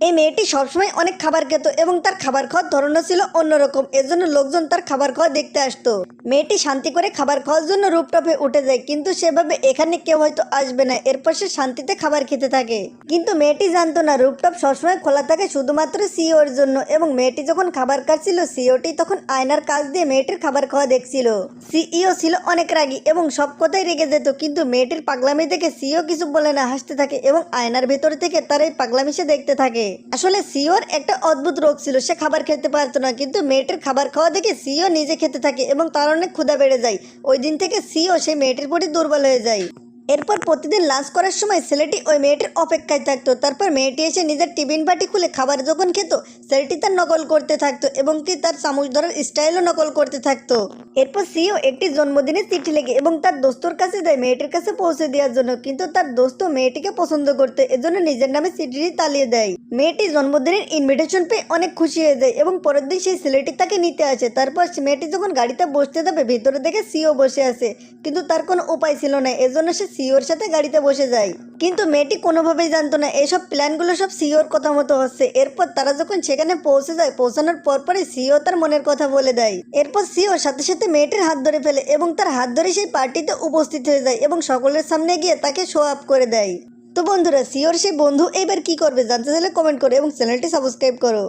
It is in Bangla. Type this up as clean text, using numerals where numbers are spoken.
এই মেয়েটি সবসময় অনেক খাবার খেত এবং তার খাবার খাওয়ার ধরনও ছিল অন্যরকম, এজন্য লোকজন তার খাবার খাওয়া দেখতে আসতো। মেয়েটি শান্তি করে খাবার খাওয়ার জন্য রুফটপে উঠে যায়, কিন্তু সেভাবে এখানে কেউ হয়তো আসবে না। এরপর সে শান্তিতে খাবার খেতে থাকে, কিন্তু মেয়েটি জানতো না রুফটপ সবসময় খোলা থাকে শুধুমাত্র সিওর জন্য। এবং মেয়েটি যখন খাবার খাচ্ছিল, সিওটি তখন আয়নার কাছ দিয়ে মেয়েটির খাবার খাওয়া দেখছিল। সিইও ছিল অনেক রাগী এবং সব কথাই রেগে যেত, কিন্তু মেয়েটির পাগলামি দেখে সিও কিছু বলে না, হাসতে থাকে এবং আয়নার ভেতর থেকে তার এই পাগলামি সে দেখতে থাকে। আসলে সিওর একটা অদ্ভুত রোগ ছিল, সে খাবার খেতে পারতো না, কিন্তু মেয়েটির খাবার খাওয়া দেখে সিও নিজে খেতে থাকে এবং তার অনেক ক্ষুধা বেড়ে যায়। ওই দিন থেকে সিও সেই মেয়েটির প্রতি দুর্বল হয়ে যায়। এরপর প্রতিদিন লাঞ্চ করার সময় ছেলেটি ওই মেয়েটির অপেক্ষায় থাকতো। তারপর মেয়েটি এসে নিজের টিফিন বাটি খুলে খাবার যখন খেত, ছেলেটি তার নকল করতে থাকতো এবং কি তার চামচ ধরার স্টাইলও নকল করতে থাকতো। এরপর সিও একটি জন্মদিনের চিঠি লেগে এবং তার দোস্তর কাছে দেয় মেয়েটির কাছে পৌঁছে দেওয়ার জন্য, কিন্তু তার দোস্ত মেয়েটিকে পছন্দ করতে এজন্য নিজের নামে চিঠিটি তালিয়ে দেয়। মেয়েটি জন্মদিনের ইনভিটেশন পেয়ে অনেক খুশি হয়ে যায় এবং পরের দিন সেই ছেলেটি তাকে নিতে আসে। তারপর মেয়েটি যখন গাড়িতে বসতে যাবে, ভিতরে দেখে সিও বসে আছে, কিন্তু তার কোনো উপায় ছিল না, এজন্য সে সিওর সাথে গাড়িতে বসে যায়। কিন্তু মেয়েটি কোনোভাবেই জানতো না এইসব প্ল্যানগুলো সব সিওর কথা মতো হচ্ছে। এরপর তারা যখন সেখানে পৌঁছে যায়, পৌঁছানোর পরপরই সিও তার মনের কথা বলে দেয়। এরপর সিও সাথে সাথে মেয়েটির হাত ধরে ফেলে এবং তার হাত ধরে সেই পার্টিতে উপস্থিত হয়ে যায় এবং সকলের সামনে গিয়ে তাকে শো আপ করে দেয়। তো বন্ধুরা, সিওর সেই বন্ধু এবার কি করবে জানতে চাইলে কমেন্ট করো এবং চ্যানেলটি সাবস্ক্রাইব করো।